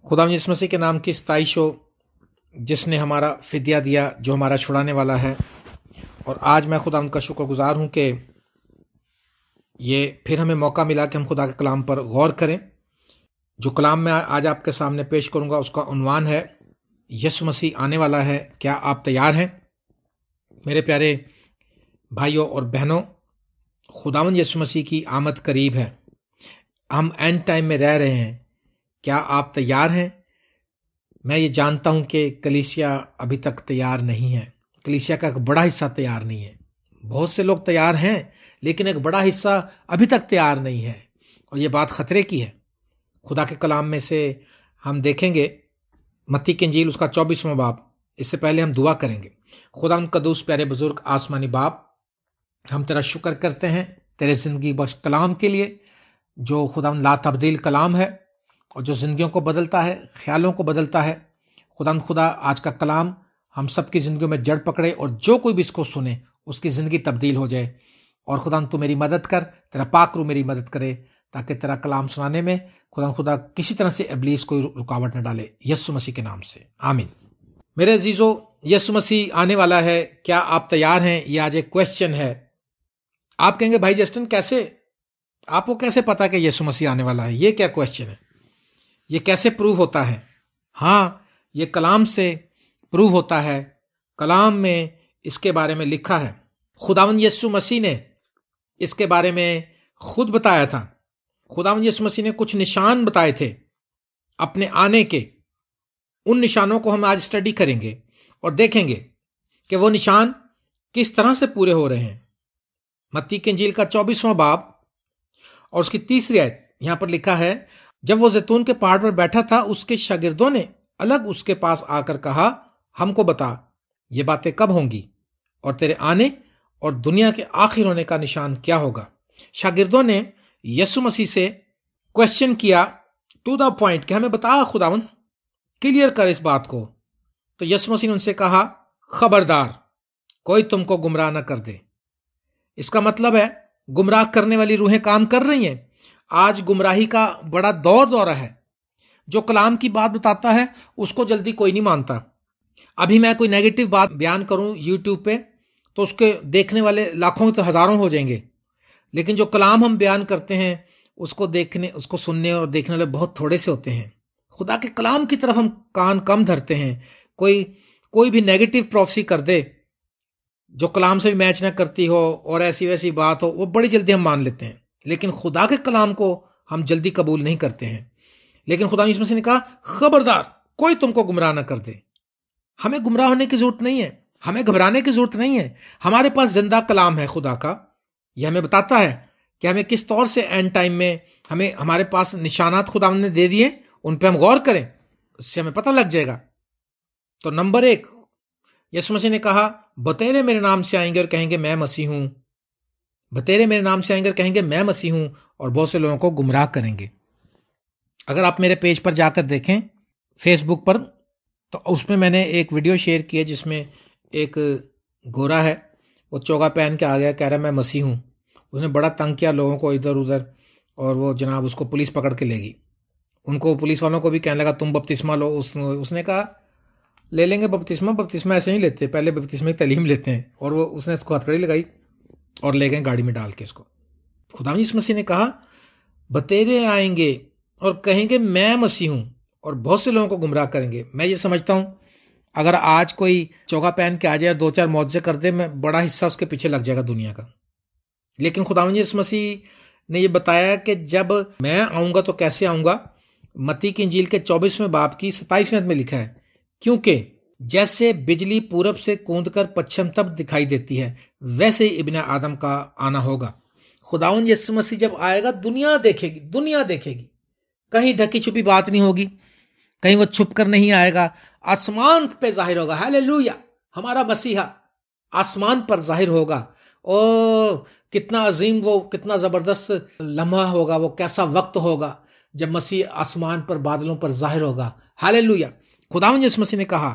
خدا یسوع مسیح کے نام کی ستائش ہو، جس نے ہمارا فدیہ دیا، جو ہمارا چھڑانے والا ہے۔ اور آج میں خدا ان کا شکر گزار ہوں کہ یہ پھر ہمیں موقع ملا کہ ہم خدا کے کلام پر غور کریں۔ جو کلام میں آج آپ کے سامنے پیش کروں گا اس کا عنوان ہے یسوع مسیح آنے والا ہے، کیا آپ تیار ہیں؟ میرے پیارے بھائیوں اور بہنوں، خداوند یسوع مسیح کی آمد قریب ہے۔ ہم اینڈ ٹائم میں رہ رہے ہیں۔ کیا آپ تیار ہیں؟ میں یہ جانتا ہوں کہ کلیسیا ابھی تک تیار نہیں ہے۔ کلیسیا کا ایک بڑا حصہ تیار نہیں ہے۔ بہت سے لوگ تیار ہیں لیکن ایک بڑا حصہ ابھی تک تیار نہیں ہے، اور یہ بات خطرے کی ہے۔ خدا کے کلام میں سے ہم دیکھیں گے متی کی انجیل اس کا 24واں باب۔ اس سے پہلے ہم دعا کریں گے۔ خدا ان قدوس پیارے بزرگ آسمانی باپ، ہم تیرا شکر کرتے ہیں تیرے زندگی بخش کلام کے لیے، جو خدا لا تبدیل کلام ہے اور جو زندگیوں کو بدلتا ہے، خیالوں کو بدلتا ہے۔ خدا آج کا کلام ہم سب کی زندگیوں میں جڑ پکڑے، اور جو کوئی بھی اس کو سنے اس کی زندگی تبدیل ہو جائے۔ اور خدا تو میری مدد کر، تیرا پاک روح میری مدد کرے، تاکہ تیرا کلام سنانے میں خدا کسی طرح سے ابلیس کوئی رکاوٹ نہ ڈالے، یسوع مسیح کے نام سے آمین۔ میرے عزیزو، یسوع مسیح آنے والا ہے، کیا آپ تیار ہیں؟ یہ آج ایک کویسچن ہے۔ آپ کہیں گے بھائی جسٹن، کیسے آپ کو کیسے پتا کہ یسوع مسیح آنے والا ہے؟ یہ کیا کویسچن ہے؟ یہ کیسے پروو ہوتا ہے؟ ہاں، یہ کلام سے پروو ہوتا ہے۔ کلام میں اس کے بارے میں لکھا ہے۔ خداوند یسوع مسیح نے اس کے بارے میں خود بتایا تھا۔ خداوند یسوع مسیح نے کچھ نشان بتائے تھے اپنے آنے کے۔ ان نشانوں کو ہم آج اسٹڈی کریں گے اور دیکھیں گے کہ وہ نشان کس طرح سے پورے ہو رہے ہیں۔ متی کی انجیل کا 24واں باب اور اس کی 3 آیت یہاں پر لکھا ہے، جب وہ زیتون کے پہاڑ پر بیٹھا تھا، اس کے شاگردوں نے الگ اس کے پاس آ کر کہا، ہم کو بتا یہ باتیں کب ہوں گی، اور تیرے آنے اور دنیا کے آخر ہونے کا نشان کیا ہوگا؟ شاگردوں نے یسوع مسیح سے کویسچن کیا ٹو دا پوائنٹ کہ ہمیں بتا خداوند، کلیئر کر اس بات کو۔ تو یسوع مسیح نے ان سے کہا، خبردار کوئی تم کو گمراہ نہ کر دے۔ اس کا مطلب ہے گمراہ کرنے والی روحیں کام کر رہی ہیں۔ آج گمراہی کا بڑا دورہ ہے۔ جو کلام کی بات بتاتا ہے اس کو جلدی کوئی نہیں مانتا۔ ابھی میں کوئی نیگیٹو بات بیان کروں یوٹیوب پہ تو اس کے دیکھنے والے لاکھوں تو ہزاروں ہو جائیں گے، لیکن جو کلام ہم بیان کرتے ہیں اس کو سننے اور دیکھنے والے بہت تھوڑے سے ہوتے ہیں۔ خدا کے کلام کی طرف ہم کان کم دھرتے ہیں۔ کوئی بھی نیگیٹو پروفیسی کر دے جو کلام سے بھی میچ نہ کرتی ہو اور ایسی ویسی بات ہو، وہ بڑی جلدی ہم مان لیتے ہیں، لیکن خدا کے کلام کو ہم جلدی قبول نہیں کرتے ہیں۔ لیکن خدا یسوع مسیح نے کہا، خبردار کوئی تم کو گمراہ نہ کر دے۔ ہمیں گمراہ ہونے کی ضرورت نہیں ہے، ہمیں گھبرانے کی ضرورت نہیں ہے۔ ہمارے پاس زندہ کلام ہے خدا کا۔ یہ ہمیں بتاتا ہے کہ ہمیں کس طور سے اینڈ ٹائم میں ہمارے پاس نشانات خدا نے دے دیے، ان پہ ہم غور کریں، اس سے ہمیں پتہ لگ جائے گا۔ تو نمبر 1، یسوع مسیح نے کہا، بتیرے میرے نام سے آئیں گے اور کہیں گے میں مسیح ہوں۔ بتیرے میرے نام سے آئیں گے اور کہیں گے میں مسیح ہوں، اور بہت سے لوگوں کو گمراہ کریں گے۔ اگر آپ میرے پیج پر جا کر دیکھیں فیس بک پر، تو اس میں نے ایک ویڈیو شیئر کی ہے جس میں ایک گورا ہے، وہ چوگا پہن کے آ گیا، کہہ رہا میں مسیح ہوں۔ اس نے بڑا تنگ کیا لوگوں کو ادھر ادھر، اور وہ جناب اس کو پولیس پکڑ کے لے گئی۔ ان کو پولیس والوں کو بھی کہنے لگا تم بپتسمہ لو۔ اس نے کہا لے لیں گے بپتسمہ ایسے نہیں لیتے، پہلے بپتسمہ کی تعلیم لیتے ہیں۔ اور اس نے اس کو ہتھکڑی لگائی اور لے گئے گاڑی میں ڈال کے اس کو۔ خدا یسوع مسیح نے کہا، بتیرے آئیں گے اور کہیں گے میں مسیح ہوں، اور بہت سے لوگوں کو گمراہ کریں گے۔ میں یہ سمجھتا ہوں اگر آج کوئی چوگا پہن کے آ جائے اور 2-4 معجزے کر دے، میں بڑا حصہ اس کے پیچھے لگ جائے گا دنیا کا۔ لیکن خداوند یسوع مسیح نے یہ بتایا کہ جب میں آؤں گا تو کیسے آؤں گا۔ متی کی انجیل کے 24واں باب کی 27 میں لکھا ہے، کیونکہ جیسے بجلی پورب سے کوند کر پچھم تک دکھائی دیتی ہے، ویسے ہی ابن آدم کا آنا ہوگا۔ خداوند یسوع مسیح جب آئے گا، دنیا دیکھے گی۔ کہیں ڈھکی چھپی بات نہیں ہوگی، کہیں وہ چھپ کر نہیں آئے گا، آسمان پہ ظاہر ہوگا۔ ہاللیلویا، ہمارا مسیحا آسمان پر ظاہر ہوگا۔ او کتنا عظیم، وہ کتنا زبردست لمحہ ہوگا، وہ کیسا وقت ہوگا جب مسیح آسمان پر بادلوں پر ظاہر ہوگا۔ ہاللیلویا۔ خداوند یسوع مسیح نے کہا،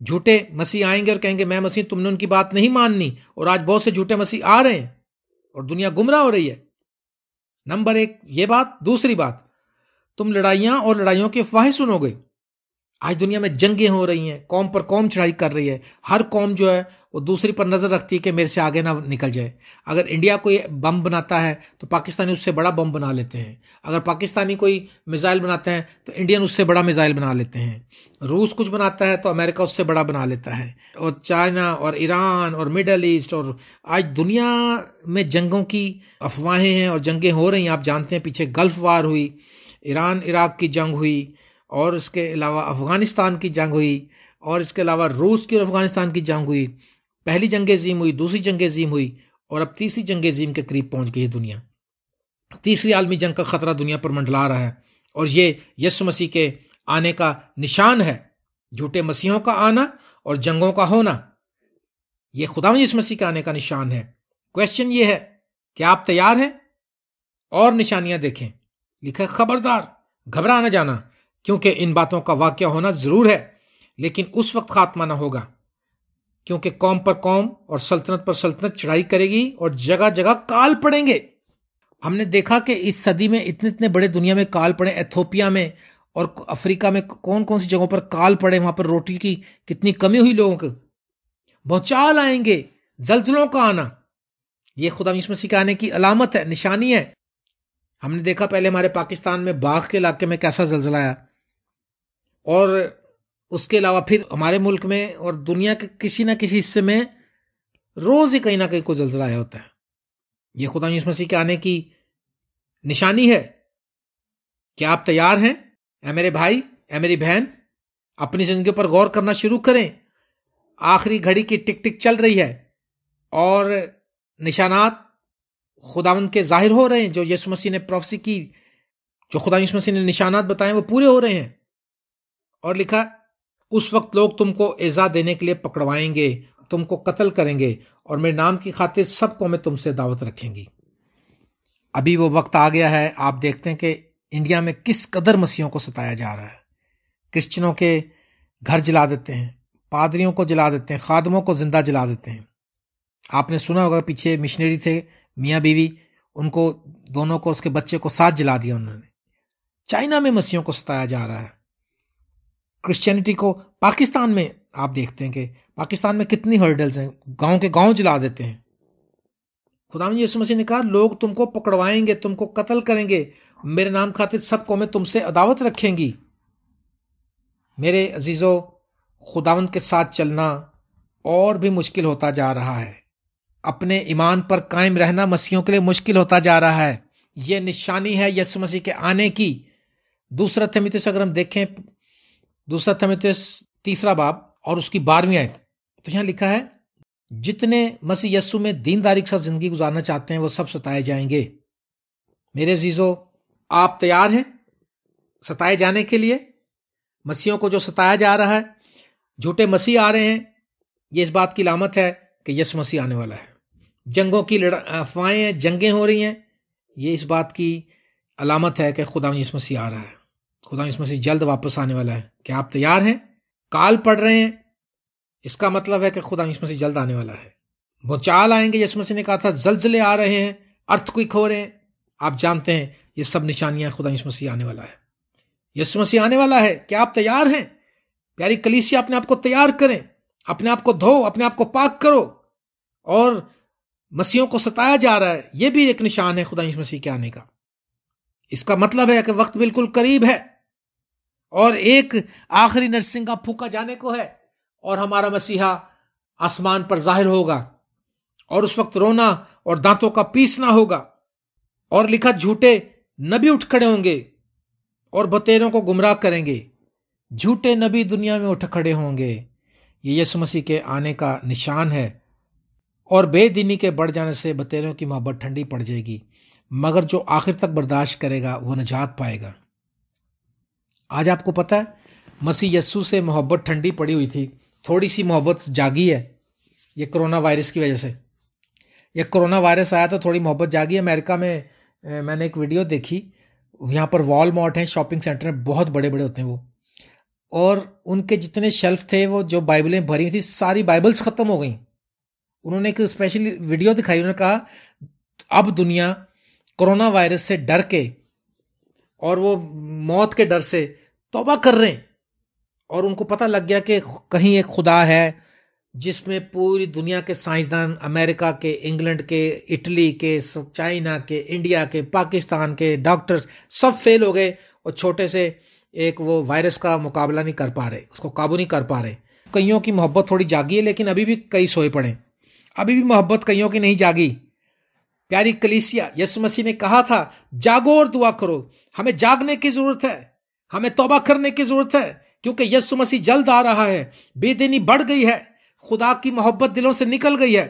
جھوٹے مسیح آئیں گے اور کہیں گے میں مسیح، تم نے ان کی بات نہیں ماننی، اور آج بہت سے جھوٹے مسیح آ رہے ہیں اور دنیا گمراہ ہو رہی ہے۔ نمبر 1 یہ بات۔ دوسری بات، تم لڑائیاں اور لڑائیوں کی افواہیں سنو گے۔ آج دنیا میں جنگیں ہو رہی ہیں، قوم پر قوم چڑھائی کر رہی ہے، ہر قوم جو ہے وہ دوسری پر نظر رکھتی ہے کہ میرے سے آگے نہ نکل جائے۔ اگر انڈیا کوئی بم بناتا ہے تو پاکستانی اس سے بڑا بم بنا لیتے ہیں، اگر پاکستانی کوئی میزائل بناتا ہے تو انڈین اس سے بڑا میزائل بنا لیتے ہیں، روس کچھ بناتا ہے تو امریکہ اس سے بڑا بنا لیتا ہے، اور چائنا اور ایران اور مڈل ایسٹ، اور آج دنیا میں جنگوں کی افواہیں ہیں اور جنگیں ہو رہی ہیں۔ آپ جانتے ہیں پیچھے گلف وار ہوئی، ایران عراق کی جنگ ہوئی، اور اس کے علاوہ افغانستان کی جنگ ہوئی، اور اس کے علاوہ روس کی اور افغانستان کی جنگ ہوئی، پہلی جنگ عظیم ہوئی، دوسری جنگ عظیم ہوئی، اور اب تیسری جنگ عظیم کے قریب پہنچ گئی ہے دنیا۔ تیسری عالمی جنگ کا خطرہ دنیا پر منڈلا رہا ہے، اور یہ یسوع مسیح کے آنے کا نشان ہے۔ جھوٹے مسیحوں کا آنا اور جنگوں کا ہونا، یہ خداوند یسوع مسیح کے آنے کا نشان ہے۔ کویسچن یہ ہے کہ آپ تیار ہیں؟ اور نشانیاں دیکھیں، لکھا ہے خبردار گھبرا نہ جانا، کیونکہ ان باتوں کا واقعہ ہونا ضرور ہے، لیکن اس وقت خاتمہ نہ ہوگا، کیونکہ قوم پر قوم اور سلطنت پر سلطنت چڑھائی کرے گی اور جگہ جگہ کال پڑیں گے۔ ہم نے دیکھا کہ اس صدی میں اتنے بڑے دنیا میں کال پڑے، ایتھوپیا میں اور افریقہ میں کون کون سی جگہوں پر کال پڑے، وہاں پر روٹی کی کتنی کمی ہوئی لوگوں کو، بھونچال آئیں گے، زلزلوں کا آنا، یہ خدا یسوع مسیح کے آنے کی علامت ہے، نشانی ہے۔ ہم نے دیکھا پہلے ہمارے پاکستان میں باغ کے علاقے میں کیسا زلزلہ آیا، اور اس کے علاوہ پھر ہمارے ملک میں اور دنیا کے کسی نہ کسی حصے میں روز ہی کہیں نہ کہیں کوئی زلزلہ آیا ہوتا ہے۔ یہ خدا یسوع مسیح کے آنے کی نشانی ہے۔ کیا آپ تیار ہیں؟ اے میرے بھائی، اے میری بہن، اپنی زندگی پر غور کرنا شروع کریں۔ آخری گھڑی کی ٹک ٹک چل رہی ہے، اور نشانات خداوند کے ظاہر ہو رہے ہیں، جو یسوع مسیح نے پروفیسی کی، جو خدا یسوع مسیح نے نشانات بتائے وہ پورے ہو رہے ہیں۔ اور لکھا اس وقت لوگ تم کو ایذا دینے کے لیے پکڑوائیں گے، تم کو قتل کریں گے، اور میرے نام کی خاطر سب قومیں تم سے دعوت رکھیں گی۔ ابھی وہ وقت آ گیا ہے، آپ دیکھتے ہیں کہ انڈیا میں کس قدر مسیحوں کو ستایا جا رہا ہے۔ کرسچنوں کے گھر جلا دیتے ہیں، پادریوں کو جلا دیتے ہیں، خادموں کو زندہ جلا دیتے ہیں۔ آپ نے سنا ہوگا پیچھے مشنری تھے، میاں بیوی، ان کو دونوں کو، اس کے بچے کو ساتھ جلا دیا انہوں نے۔ چائنا میں مسیحوں کو ستایا جا رہا ہے۔ کرسچینٹی کو پاکستان میں آپ دیکھتے ہیں کہ پاکستان میں کتنی ہرڈلز ہیں، گاؤں کے گاؤں جلا دیتے ہیں۔ خداوند یسوع مسیح نے کہا لوگ تم کو پکڑوائیں گے، تم کو قتل کریں گے، میرے نام خاطر سب قومیں تم سے عداوت رکھیں گی۔ میرے عزیزو، خداوند کے ساتھ چلنا اور بھی مشکل ہوتا جا رہا ہے، اپنے ایمان پر قائم رہنا مسیحوں کے لیے مشکل ہوتا جا رہا ہے۔ یہ نشانی ہے یسوع مسیح کے آنے کی۔ دوسرا تیموتھیوس اگر ہم دیکھیں، دوسرا تیموتھیوس 3 باب اور اس کی 12ویں آیت، تو یہاں لکھا ہے جتنے مسیح یسوع میں دینداری کے ساتھ زندگی گزارنا چاہتے ہیں وہ سب ستائے جائیں گے۔ میرے عزیزو، آپ تیار ہیں ستائے جانے کے لیے؟ مسیحوں کو جو ستایا جا رہا ہے، جھوٹے مسیح آ رہے ہیں، یہ اس بات کی علامت ہے کہ یسوع مسیح آنے والا ہے۔ جنگوں کی افواہیں ہیں، جنگیں ہو رہی ہیں، یہ اس بات کی علامت ہے کہ خدا یسوع مسیح آ رہا ہے، خدا یسوع مسیح جلد واپس آنے والا ہے۔ کیا آپ تیار ہیں؟ کال پڑ رہے ہیں، اس کا مطلب ہے کہ خدا یسوع مسیح جلد آنے والا ہے۔ بھونچال آئیں گے، یسوع مسیح نے کہا تھا زلزلے آ رہے ہیں، ارتھ کوئک ہو رہے ہیں۔ آپ جانتے ہیں یہ سب نشانیاں خدا یسوع مسیح آنے والا ہے، یسوع مسیح آنے والا ہے۔ کیا آپ تیار ہیں؟ پیاری کلیسیا، اپنے آپ کو تیار کریں، اپنے آپ کو دھو، اپنے آپ کو پاک کرو۔ اور مسیحوں کو ستایا جا رہا ہے، یہ بھی ایک نشان ہے خدا یسوع مسیح کے آنے کا۔ اس کا مطلب ہے کہ وقت بالکل قریب ہے، اور ایک آخری نرسنگا پھونکا جانے کو ہے، اور ہمارا مسیحا آسمان پر ظاہر ہوگا، اور اس وقت رونا اور دانتوں کا پیسنا ہوگا۔ اور لکھا جھوٹے نبی اٹھ کھڑے ہوں گے اور بتیروں کو گمراہ کریں گے۔ جھوٹے نبی دنیا میں اٹھ کھڑے ہوں گے، یہ یسوع مسیح کے آنے کا نشان ہے۔ اور بے دینی کے بڑھ جانے سے بتیروں کی محبت ٹھنڈی پڑ جائے گی، مگر جو آخر تک برداشت کرے گا وہ نجات پائے گا۔ آج آپ کو پتہ ہے مسیح یسوع سے محبت ٹھنڈی پڑی ہوئی تھی، تھوڑی سی محبت جاگی ہے یہ کرونا وائرس کی وجہ سے۔ یہ کرونا وائرس آیا تو تھوڑی محبت جاگی ہے۔ امریکہ میں نے ایک ویڈیو دیکھی، یہاں پر وال مارٹ ہیں، شاپنگ سینٹر ہیں، بہت بڑے بڑے ہوتے ہیں وہ، اور ان کے جتنے شیلف تھے وہ جو بائبلیں بھری ہوئی تھی، ساری بائبلز ختم ہو گئیں۔ انہوں نے ایک اسپیشلی ویڈیو دکھائی، انہوں نے کہا اب دنیا کرونا وائرس سے ڈر کے اور وہ موت کے ڈر سے توبہ کر رہے ہیں، اور ان کو پتہ لگ گیا کہ کہیں ایک خدا ہے جس میں پوری دنیا کے سائنسدان، امریکہ کے، انگلینڈ کے، اٹلی کے، چائنا کے، انڈیا کے، پاکستان کے ڈاکٹرز سب فیل ہو گئے، اور چھوٹے سے ایک وہ وائرس کا مقابلہ نہیں کر پا رہے، اس کو قابو نہیں کر پا رہے۔ کئیوں کی محبت تھوڑی جاگی ہے، لیکن ابھی بھی کئی سوئے پڑے، ابھی بھی محبت کئیوں کی نہیں جاگی۔ پیاری کلیسیا، یسوع مسیح نے کہا تھا جاگو اور دعا کرو۔ ہمیں جاگنے کی ضرورت ہے، ہمیں توبہ کرنے کی ضرورت ہے، کیونکہ یسوع مسیح جلد آ رہا ہے۔ بے دینی بڑھ گئی ہے، خدا کی محبت دلوں سے نکل گئی ہے۔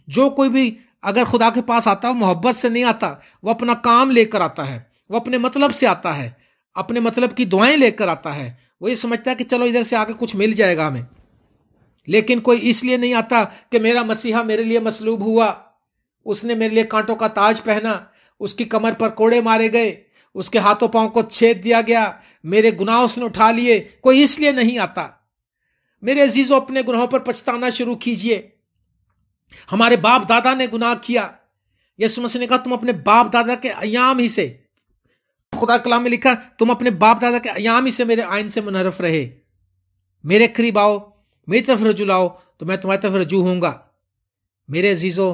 جو کوئی بھی اگر خدا کے پاس آتا ہے وہ محبت سے نہیں آتا، وہ اپنا کام لے کر آتا ہے، وہ اپنے مطلب سے آتا ہے، اپنے مطلب کی دعائیں لے کر آتا ہے۔ وہ یہ سمجھتا ہے کہ چلو ادھر سے آگے کچھ مل جائے گا ہمیں، لیکن کوئی اس لیے نہیں آتا کہ میرا مسیحا میرے لیے مصلوب ہوا، اس نے میرے لیے کانٹوں کا تاج پہنا، اس کی کمر پر کوڑے مارے گئے، اس کے ہاتھوں پاؤں کو چھید دیا گیا، میرے گناہ اس نے اٹھا لیے۔ کوئی اس لیے نہیں آتا۔ میرے عزیزوں، اپنے گناہوں پر پچھتانا شروع کیجئے۔ ہمارے باپ دادا نے گناہ کیا، یسوع مسیح نے کہا تم اپنے باپ دادا کے ایام ہی سے، خدا کلام میں لکھا تم اپنے باپ دادا کے ایام ہی سے میرے آئین سے منحرف رہے۔ میرے قریب آؤ، میری طرف رجوع لاؤ تو میں تمہاری طرف رجوع ہوں گا۔ میرے عزیزوں،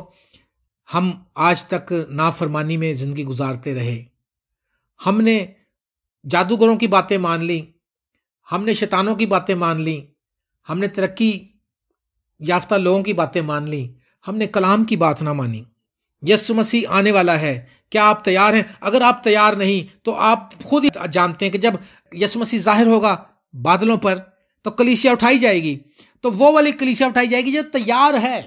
ہم آج تک نافرمانی میں زندگی گزارتے رہے۔ ہم نے جادوگروں کی باتیں مان لی، ہم نے شیطانوں کی باتیں مان لی، ہم نے ترقی یافتہ لوگوں کی باتیں مان لی، ہم نے کلام کی بات نہ مانی۔ یسوع مسیح آنے والا ہے، کیا آپ تیار ہیں؟ اگر آپ تیار نہیں تو آپ خود ہی جانتے ہیں کہ جب یسوع مسیح ظاہر ہوگا بادلوں پر تو کلیسیا اٹھائی جائے گی، تو وہ والی کلیسیا اٹھائی جائے گی جو تیار ہے۔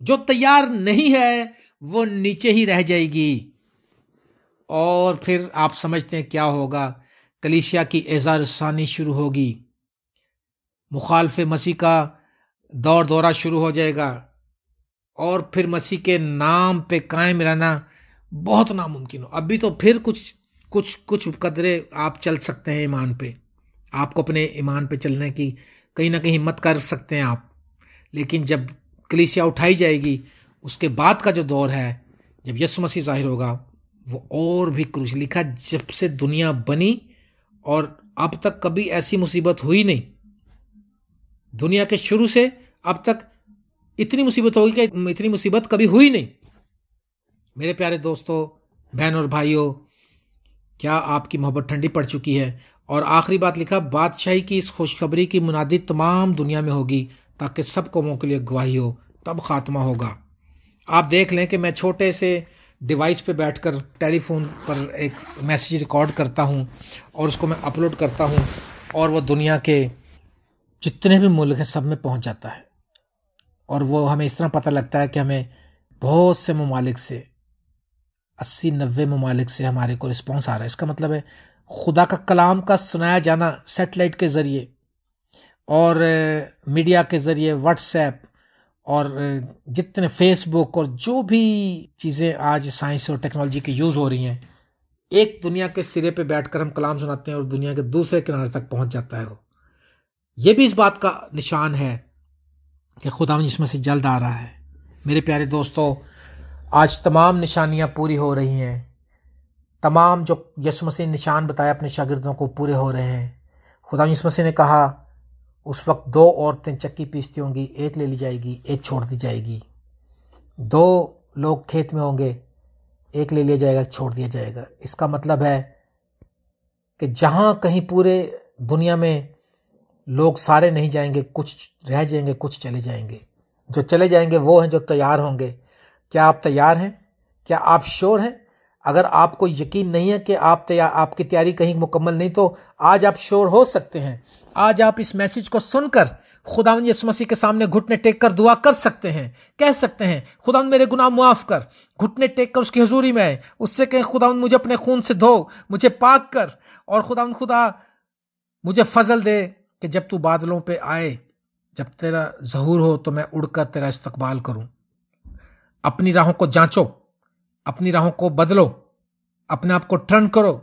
جو تیار نہیں ہے وہ نیچے ہی رہ جائے گی۔ اور پھر آپ سمجھتے ہیں کیا ہوگا؟ کلیسیا کی اعزاز رسانی شروع ہوگی، مخالف مسیح کا دورہ شروع ہو جائے گا، اور پھر مسیح کے نام پہ قائم رہنا بہت ناممکن ہو۔ ابھی تو پھر کچھ قدرے آپ چل سکتے ہیں ایمان پہ، آپ کو اپنے ایمان پہ چلنے کی کہیں نہ کہیں ہمت کر سکتے ہیں آپ، لیکن جب کلیسیا اٹھائی جائے گی اس کے بعد کا جو دور ہے، جب یسوع مسیح ظاہر ہوگا، وہ اور بھی کروش لکھا جب سے دنیا بنی اور اب تک کبھی ایسی مصیبت ہوئی نہیں۔ دنیا کے شروع سے اب تک اتنی مصیبت ہوگی کہ اتنی مصیبت کبھی ہوئی نہیں۔ میرے پیارے دوستو، بہن اور بھائیوں، کیا آپ کی محبت ٹھنڈی پڑ چکی ہے؟ اور آخری بات لکھا بادشاہی کی اس خوشخبری کی منادی تمام دنیا میں ہوگی تاکہ سب قوموں کے لیے گواہی ہو، تب خاتمہ ہوگا۔ آپ دیکھ لیں کہ میں چھوٹے سے ڈیوائس پہ بیٹھ کر ٹیلی فون پر ایک میسیج ریکارڈ کرتا ہوں اور اس کو میں اپلوڈ کرتا ہوں، اور وہ دنیا کے جتنے بھی ملک ہیں سب میں پہنچ جاتا ہے، اور وہ ہمیں اس طرح پتہ لگتا ہے کہ ہمیں بہت سے ممالک سے 80-90 ممالک سے ہمارے کو رسپانس آ رہا ہے۔ اس کا مطلب ہے خدا کا کلام کا سنایا جانا سیٹلائٹ کے ذریعے اور میڈیا کے ذریعے، واٹس ایپ اور جتنے فیس بک اور جو بھی چیزیں آج سائنس اور ٹیکنالوجی کی یوز ہو رہی ہیں، ایک دنیا کے سرے پہ بیٹھ کر ہم کلام سناتے ہیں اور دنیا کے دوسرے کنارے تک پہنچ جاتا ہے وہ۔ یہ بھی اس بات کا نشان ہے کہ خدا جس میں سے جلد آ رہا ہے۔ میرے پیارے دوستو، آج تمام نشانیاں پوری ہو رہی ہیں، تمام جو یسوع مسیح نے نشان بتایا اپنے شاگردوں کو پورے ہو رہے ہیں۔ خدا یسوع مسیح نے کہا اس وقت 2 عورتیں چکی پیستی ہوں گی، ایک لے لی جائے گی، ایک چھوڑ دی جائے گی۔ 2 لوگ کھیت میں ہوں گے، ایک لے لیا جائے گا، چھوڑ دیا جائے گا۔ اس کا مطلب ہے کہ جہاں کہیں پورے دنیا میں لوگ سارے نہیں جائیں گے، کچھ رہ جائیں گے، کچھ چلے جائیں گے۔ جو چلے جائیں گے وہ ہیں جو تیار ہوں گے۔ کیا آپ تیار ہیں؟ کیا آپ شور ہیں؟ اگر آپ کو یقین نہیں ہے کہ آپ کی تیاری کہیں مکمل نہیں، تو آج آپ شور ہو سکتے ہیں۔ آج آپ اس میسیج کو سن کر خداوند یسوع مسیح کے سامنے گھٹنے ٹیک کر دعا کر سکتے ہیں، کہہ سکتے ہیں خداوند میرے گناہ معاف کر۔ گھٹنے ٹیک کر اس کی حضوری میں آئے، اس سے کہیں خداوند مجھے اپنے خون سے دھو، مجھے پاک کر، اور خداوند خدا مجھے فضل دے کہ جب تو بادلوں پہ آئے، جب تیرا ظہور ہو تو میں اڑ کر تیرا استقبال کروں۔ اپنی راہوں کو جانچو، اپنی راہوں کو بدلو، اپنے آپ کو ٹرن کرو،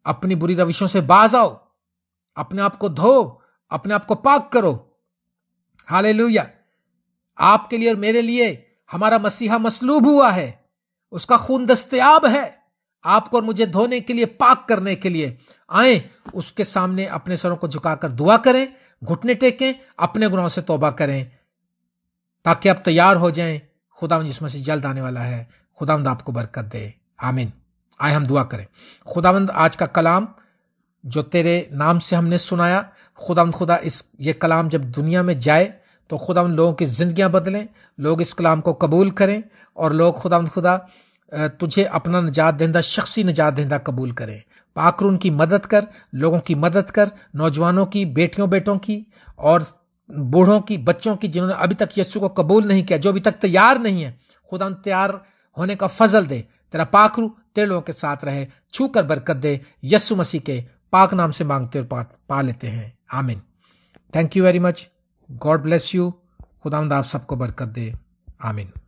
اپنی بری روشوں سے باز آؤ، اپنے آپ کو دھو، اپنے آپ کو پاک کرو۔ ہاللیلویا! آپ کے لیے اور میرے لیے ہمارا مسیحا مصلوب ہوا ہے، اس کا خون دستیاب ہے۔ آپ کو اور مجھے دھونے کے لیے، پاک کرنے کے لیے آئیں، اس کے سامنے اپنے سروں کو جھکا کر دعا کریں، گھٹنے ٹیکیں، اپنے گناہوں سے توبہ کریں تاکہ آپ تیار ہو جائیں۔ خداوند یسوع مسیح جلد آنے والا ہے۔ خداوند آپ کو برکت دے، آمین۔ آئے ہم دعا کریں۔ خداوند آج کا کلام جو تیرے نام سے ہم نے سنایا، خداوند خدا یہ کلام جب دنیا میں جائے تو خداوند لوگوں کی زندگیاں بدلیں، لوگ اس کلام کو قبول کریں اور لوگ خداوند خدا تجھے اپنا نجات دہندہ، شخصی نجات دہندہ قبول کریں۔ پاک روح ان کی مدد کر، لوگوں کی مدد کر، نوجوانوں کی، بیٹیوں بیٹوں کی اور بوڑھوں کی، بچوں کی، جنہوں نے ابھی تک یسوع کو قبول نہیں کیا، جو ابھی تک تیار نہیں ہے، خداوند تیار ہونے کا فضل دے۔ تیرا پاک روح تیرے لوگوں کے ساتھ رہے، چھو کر برکت دے۔ یسوع مسیح کے پاک نام سے مانگتے اور پا لیتے ہیں، آمین۔ Thank you very much. God bless you. خداوند آپ سب کو برکت دے، آمین۔